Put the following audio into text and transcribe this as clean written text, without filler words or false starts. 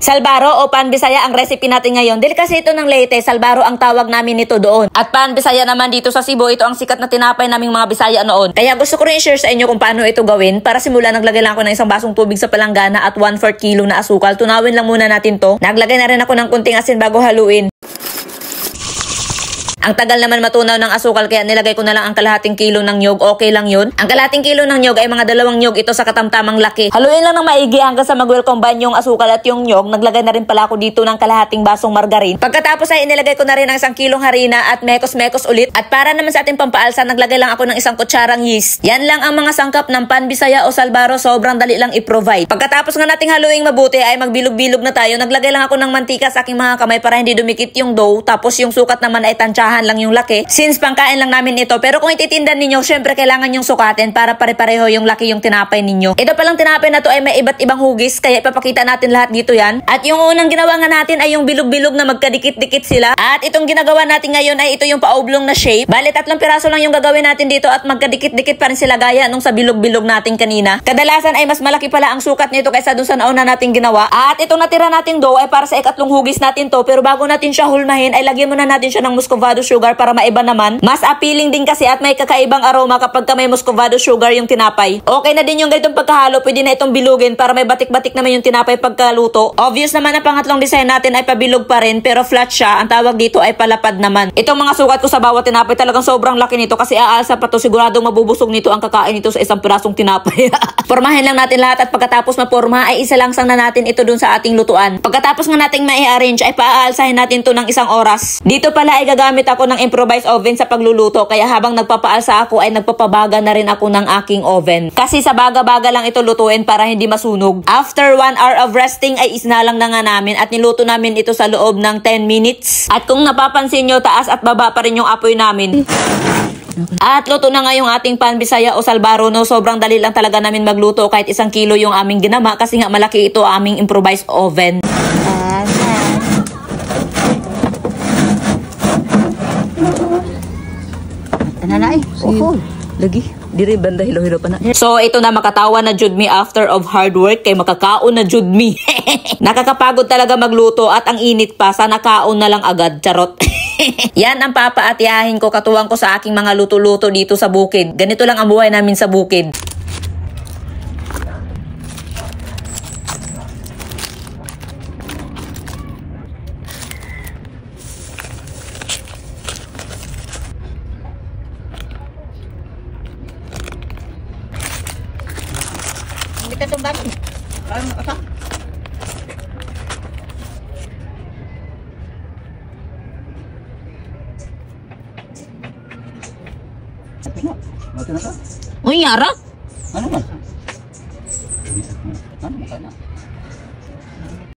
Salbaro o Pan-Bisaya ang recipe natin ngayon. Dahil kasi ito ng Leyte, Salbaro ang tawag namin nito doon. At Pan-Bisaya naman dito sa Cebu, ito ang sikat na tinapay naming mga Bisaya noon. Kaya gusto ko rin i-share sa inyo kung paano ito gawin. Para simula, naglagay lang ako ng isang basong tubig sa palanggana at 1/4 kilo na asukal. Tunawin lang muna natin to. Naglagay na rin ako ng kunting asin bago haluin. Ang tagal naman matunaw ng asukal kaya nilagay ko na lang ang kalahating kilo ng nyog. Okay lang yun. Ang kalahating kilo ng nyog ay mga 2 nyog ito sa katamtamang laki. Haluin lang ng maigi hanggang sa mag-well combine yung asukal at yung nyog. Naglagay na rin pala ako dito ng kalahating basong margarin. Pagkatapos ay inilagay ko na rin ang 1 kilong harina at mekos-mekos ulit. At para naman sa ating pampaalsa, naglagay lang ako ng 1 kutsarang yeast. Yan lang ang mga sangkap ng Pan-Bisaya o Salbaro. Sobrang dali lang i-provide. Pagkatapos nga nating haluing mabuti ay magbilog-bilog na tayo. Naglagay lang ako ng mantika sa aking mga kamay para hindi dumikit yung dough. Tapos yung sukat naman ay tansyahan lang yung laki. Since pangkain lang namin ito. Pero kung ititindan ninyo, syempre kailangan yung sukatin para pare-pareho yung laki yung tinapay ninyo. Ito palang tinapay na to ay may iba't ibang hugis. Kaya ipapakita natin lahat dito yan. At yung unang ginawa nga natin ay yung bilog-bilog na magkadikit-dikit sila. At itong ginagawa natin ngayon ay ito yung paoblong na shape. Bale, 3 piraso lang yung gagawin natin dito at magkadikit-dikit pa rin sila gaya nung sa bilog-bilog natin kanina. Kadalasan ay mas malaki pala ang sukat nito kaysa dun sa nauna natin ginawa. At itong natira nating dough ay para sa ikatlong hugis natin to. Pero bago natin siya hulmahin ay lagyan muna natin siya ng muscovado sugar para maiba naman. Mas appealing din kasi at may kakaibang aroma kapag may muscovado sugar yung tinapay. Okay na din yung ganitong pagkahalo. Pwede na itong bilugin para may batik-batik naman yung tinapay pagkaluto. Obvious naman ang pangatlong design natin ay pabilog pa rin pero flat siya. Ang tawag dito ay palapad naman. Itong mga sukat ko sa bawat tinapay talagang sobrang laki nito kasi aalsa pa to. Siguradong mabubusog nito ang kakain nito sa isang pirasong tinapay. Formahin lang natin lahat at pagkatapos maporma ay isalangsang na natin ito dun sa ating lutuan. Pagkatapos nga nating mai-arrange ay paaalsahin natin to ng 1 oras. Dito pala ay gagamit ako ng improvised oven sa pagluluto kaya habang nagpapaalsa ako ay nagpapabaga na rin ako ng aking oven. Kasi sa baga-baga lang ito lutuin para hindi masunog. After 1 hour of resting ay isinalang na nga namin at niluto namin ito sa loob ng 10 minutes. At kung napapansin nyo, taas at baba pa rin yung apoy namin. At luto na nga yung ating Pan-Bisaya o Salbaro, no? Sobrang dali lang talaga namin magluto kahit 1 kilo yung aming ginama kasi nga malaki ito aming improvised oven. Nanay, lagi, diri banda hilo-hilo pa na. So, ito na makatawa na jud me after of hard work kay makakaon na jud me. Nakakapagod talaga magluto at ang init pa, sana kaon na lang agad, charot. Yan ang papaatiyahin ko, katuwang ko sa aking mga luto-luto dito sa bukid. Ganito lang ang buhay namin sa bukid. kita tumban. Apa? Oh, Yara? Ano man? Ano man?